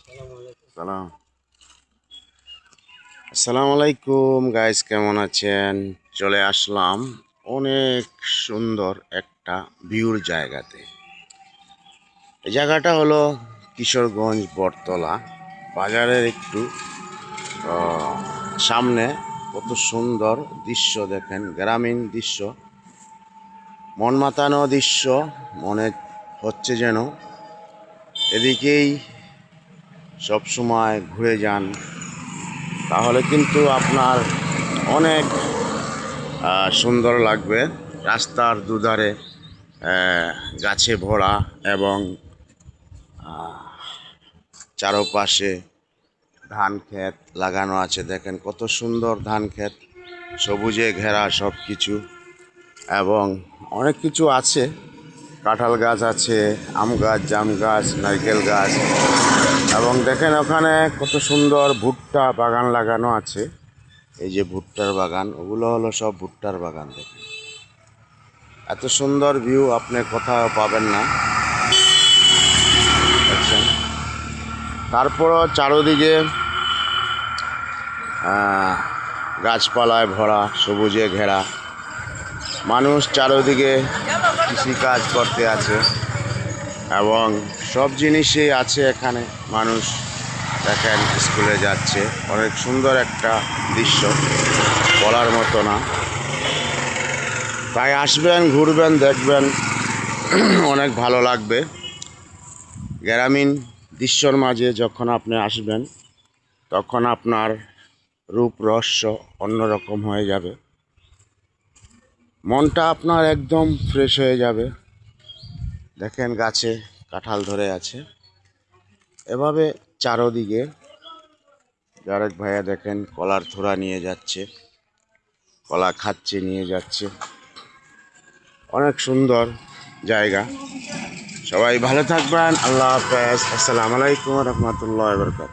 সালাম। আসসালামু আলাইকুম গাইস, কেমন আছেন? চলে আসলাম অনেক সুন্দর একটা ভিউর জায়গাতে। এই জায়গাটা হলো কিশোরগঞ্জ বটতলা বাজারের একটু সামনে। কত সুন্দর দৃশ্য দেখেন, গ্রামীণ দৃশ্য, মন মাতানো দৃশ্য। মনে হচ্ছে যেন এদিকেই সবসময় ঘুরে যান, তাহলে কিন্তু আপনার অনেক সুন্দর লাগবে। রাস্তার দুধারে গাছে ভরা এবং চারপাশে ধান ক্ষেত লাগানো আছে। দেখেন কত সুন্দর ধান ক্ষেত, সবুজে ঘেরা সব কিছু, এবং অনেক কিছু আছে। কাঁঠাল গাছ আছে, আম গাছ, জাম গাছ, নারকেল গাছ, এবং দেখেন ওখানে কত সুন্দর ভুট্টা বাগান লাগানো আছে। এই যে ভুট্টার বাগান, ওগুলো হলো সব ভুট্টার বাগান। দেখেন এত সুন্দর ভিউ আপনি কোথাও পাবেন না। দেখছেন, তারপরও চারোদিকে গাছপালায় ভরা, সবুজে ঘেরা। মানুষ চারোদিকে কৃষিকাজ করতে আছে এবং সব জিনিসই আছে এখানে। মানুষ দেখেন স্কুলে যাচ্ছে। অনেক সুন্দর একটা দৃশ্য, বলার মতো না। তাই আসবেন, ঘুরবেন, দেখবেন, অনেক ভালো লাগবে। গ্রামীণ দৃশ্যর মাঝে যখন আপনি আসবেন, তখন আপনার রূপ রহস্য অন্যরকম হয়ে যাবে। মনটা আপনার একদম ফ্রেশ হয়ে যাবে। দেখেন গাছে কাঁঠাল ধরে আছে, এভাবে চারোদিকে। আরেক ভাইয়া দেখেন কলার থোড়া নিয়ে যাচ্ছে, কলা খাচ্ছে, নিয়ে যাচ্ছে। অনেক সুন্দর জায়গা। সবাই ভালো থাকবেন। আল্লাহ হাফেজ। আসসালামু আলাইকুম রহমতুল্লাহ বরকাত।